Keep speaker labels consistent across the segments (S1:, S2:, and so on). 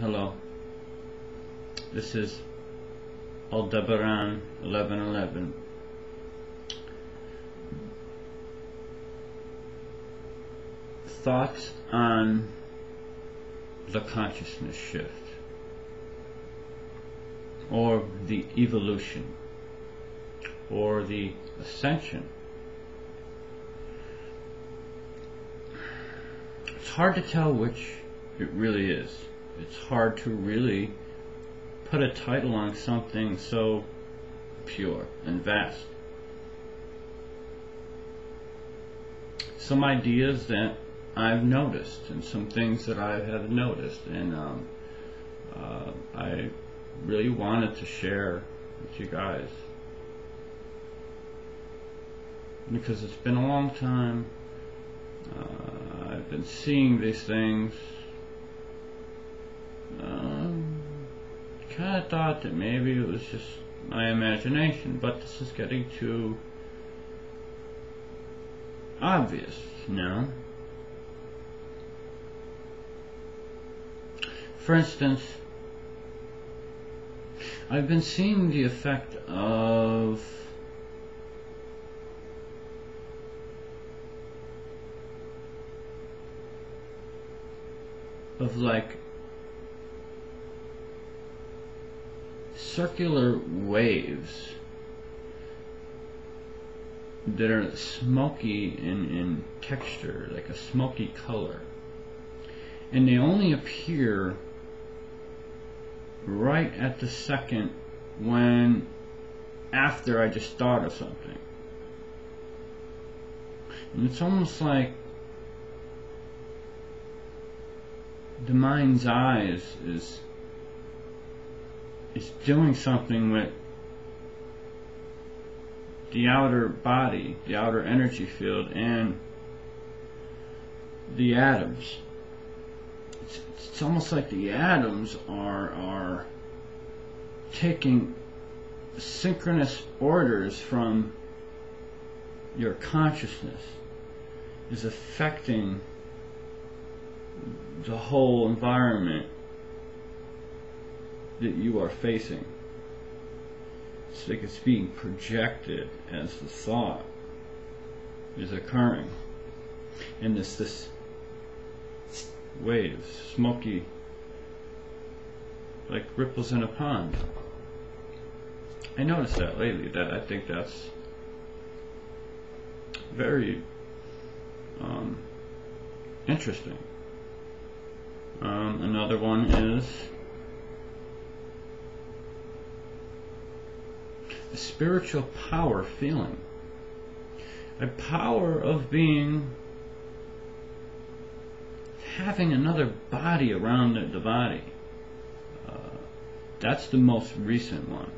S1: Hello, this is Aldebaran 1111. Thoughts on the consciousness shift or the evolution or the ascension. It's hard to tell which it really is. It's hard to really put a title on something so pure and vast. Some ideas that I've noticed and some things that I have noticed, and I really wanted to share with you guys because it's been a long time. I've been seeing these things. Kind of thought that maybe it was just my imagination, but this is getting too obvious now. For instance, I've been seeing the effect of like circular waves that are smoky in texture, like a smoky color, and they only appear right at the second when after I just thought of something. And it's almost like the mind's eye is doing something with the outer body, the outer energy field, and the atoms. It's almost like the atoms are taking synchronous orders from your consciousness, is affecting the whole environment that you are facing. It's like it's being projected as the thought is occurring, and this waves, smoky, like ripples in a pond. I noticed that lately. That I think that's very interesting. Another one is a spiritual power feeling, a power of being, having another body around the body. That's the most recent one.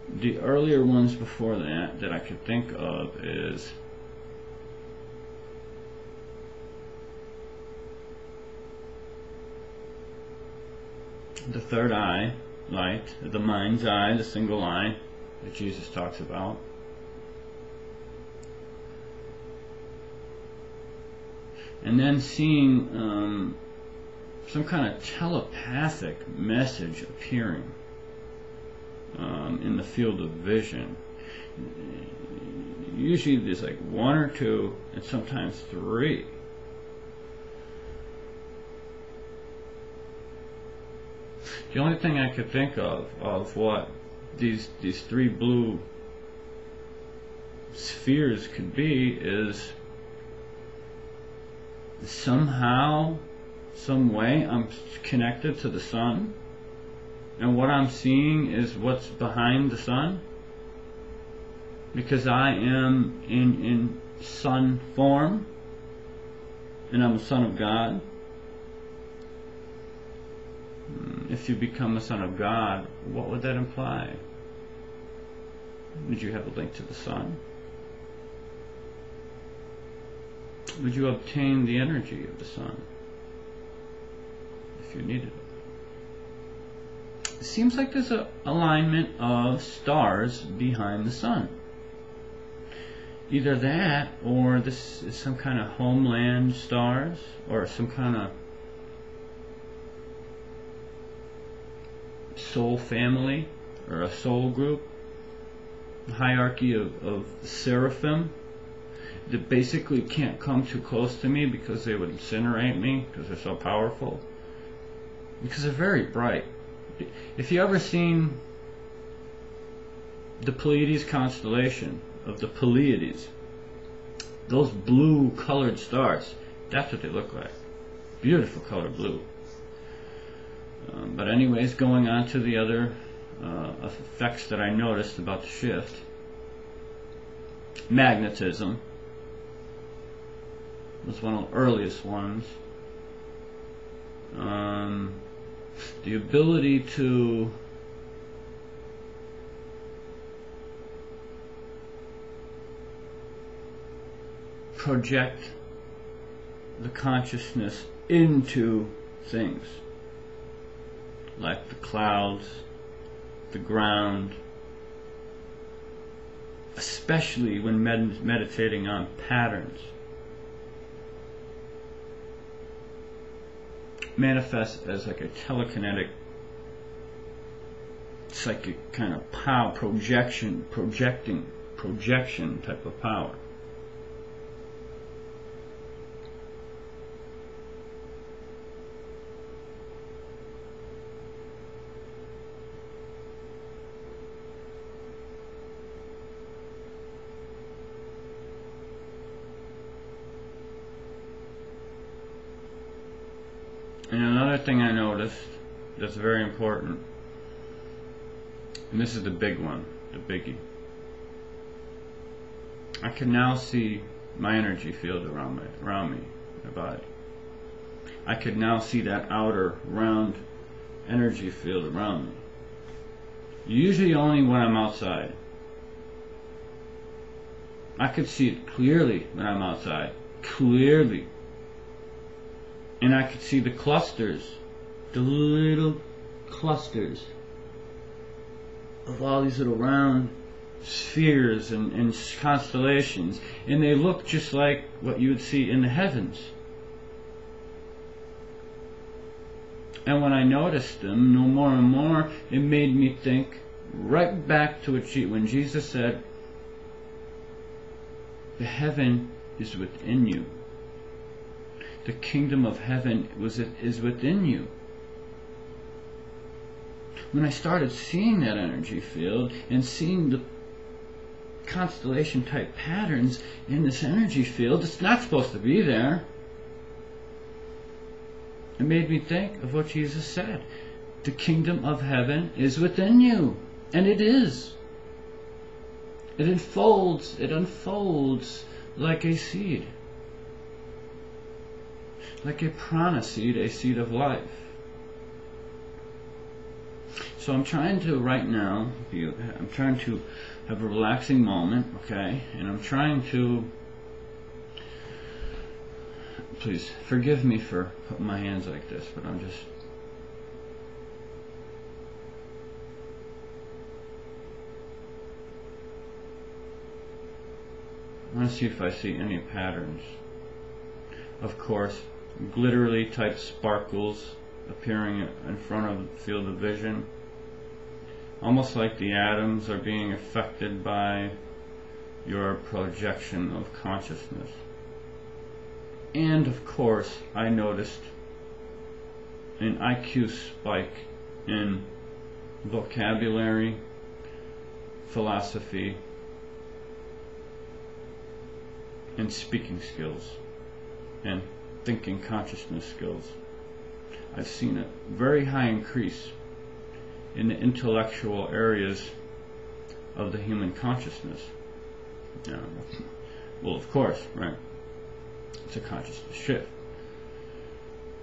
S1: The earlier ones before that I could think of is the third eye light, the mind's eye, the single eye that Jesus talks about. And then seeing some kind of telepathic message appearing in the field of vision. Usually there's like one or two, and sometimes three. The only thing I could think of what these three blue spheres could be is somehow, some way I'm connected to the sun, and what I'm seeing is what's behind the sun, because I am in sun form, and I'm a son of God. If you become a son of God, what would that imply? Would you have a link to the sun? Would you obtain the energy of the sun if you needed it? It seems like there's an alignment of stars behind the sun. Either that, or this is some kind of homeland stars, or some kind of soul family or a soul group, a hierarchy of seraphim that basically can't come too close to me because they would incinerate me because they're so powerful, because they're very bright. If you ever seen the Pleiades constellation of the Pleiades, those blue colored stars, that's what they look like. Beautiful color blue. But anyways, going on to the other effects that I noticed about the shift. Magnetism was one of the earliest ones. The ability to project the consciousness into things like the clouds, the ground, especially when meditating on patterns. Manifests as like a telekinetic, psychic kind of power, projection type of power. And another thing I noticed that's very important, and this is the big one, the biggie. I can now see my energy field around me, my body. I could now see that outer round energy field around me. Usually only when I'm outside. I could see it clearly when I'm outside. Clearly. And I could see the clusters, the little clusters of all these little round spheres and constellations, and they look just like what you would see in the heavens. And when I noticed them no more and more, it made me think right back to when Jesus said, the heaven is within you. The kingdom of heaven is within you. When I started seeing that energy field and seeing the constellation type patterns in this energy field, it's not supposed to be there. It made me think of what Jesus said. The kingdom of heaven is within you. And it is. It unfolds like a seed. Like a prana seed, a seed of life. So I'm trying to right now, I'm trying to have a relaxing moment, okay? And I'm trying to, please forgive me for putting my hands like this, but I'm just, I want to see if I see any patterns. Of course, glittery type sparkles appearing in front of the field of vision, almost like the atoms are being affected by your projection of consciousness. And of course, I noticed an IQ spike in vocabulary, philosophy, and speaking skills, and thinking consciousness skills. I've seen a very high increase in the intellectual areas of the human consciousness. Well, of course, right? It's a consciousness shift.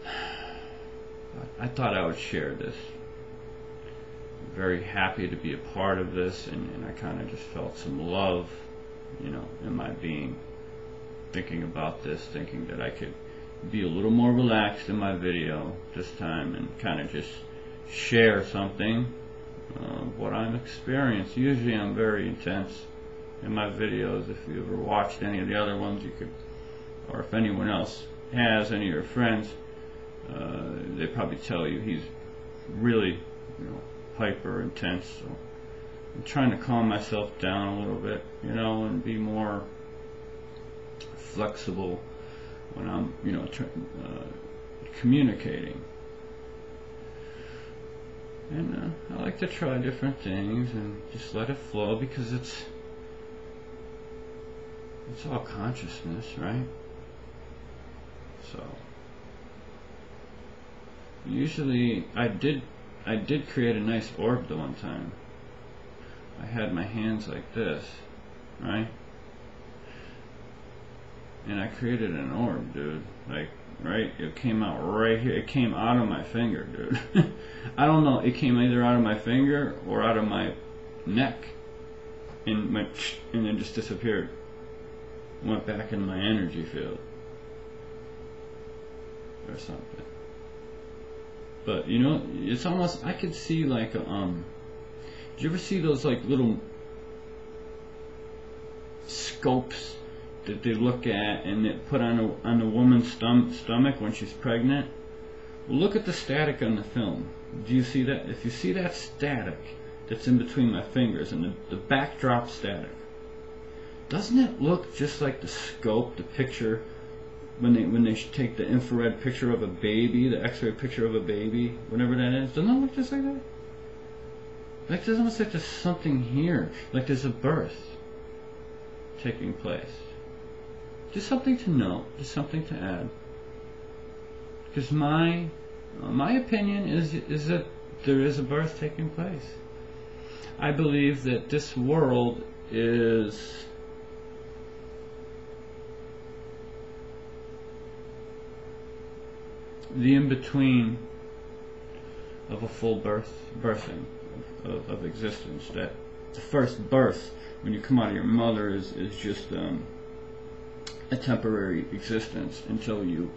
S1: But I thought I would share this. I'm very happy to be a part of this, and I kind of just felt some love, in my being, thinking about this, thinking that I could be a little more relaxed in my video this time and kind of just share something of what I'm experiencing. Usually I'm very intense in my videos. If you ever watched any of the other ones, you could, or if anyone else has, any of your friends, they probably tell you he's really hyper intense. So I'm trying to calm myself down a little bit, you know, and be more flexible when I'm, you know, communicating. And I like to try different things and just let it flow, because it's all consciousness, right? So usually I did create a nice orb the one time. I had my hands like this, right? And I created an orb, dude. Like, right? It came out right here. It came out of my finger, dude. I don't know. It came either out of my finger or out of my neck, and then just disappeared. Went back in my energy field or something. But you know, it's almost, I could see like did you ever see those like little scopes that they look at and they put on a woman's stomach when she's pregnant? Well, look at the static on the film. Do you see that? If you see that static that's in between my fingers and the backdrop static, doesn't it look just like the scope, the picture, when they take the infrared picture of a baby, the X-ray picture of a baby, whatever that is? Doesn't it look just like that? Like, it's almost like there's something here, like there's a birth taking place. Just something to note, just something to add. Because my opinion is that there is a birth taking place. I believe that this world is the in-between of a full birthing of existence. That the first birth, when you come out of your mother, is just a temporary existence until you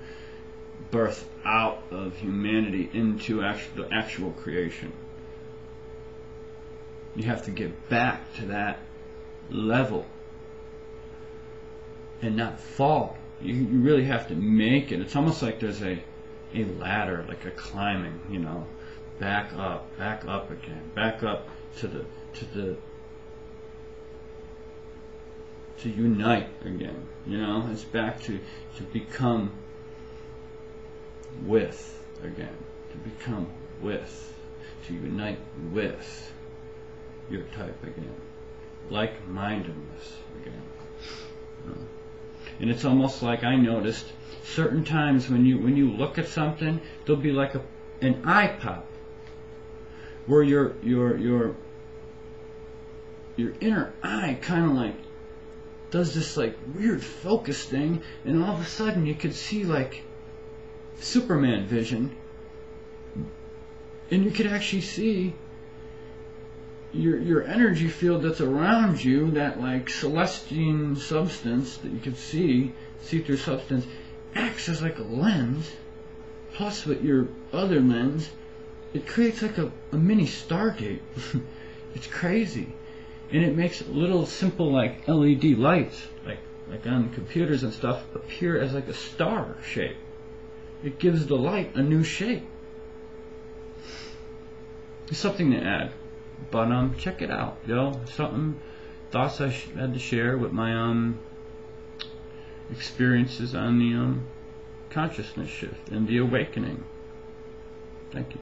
S1: birth out of humanity into the actual creation. You have to get back to that level and not fall. You really have to make it. It's almost like there's a ladder, like a climbing, you know, back up again, back up to unite again, you know. It's back to become with again, to become with, to unite with your type again, like-mindedness again, you know? And it's almost like, I noticed certain times when you look at something, there'll be like an eye pop where your inner eye kind of like does this like weird focus thing, and all of a sudden you could see like Superman vision, and you could actually see your energy field that's around you, that like celestine substance that you could see through substance, acts as like a lens, plus with your other lens, it creates like a mini Stargate. It's crazy. And it makes little simple like LED lights, like on computers and stuff, appear as like a star shape. It gives the light a new shape. It's something to add. But check it out, yo. Thoughts I had to share with my experiences on the consciousness shift and the awakening. Thank you.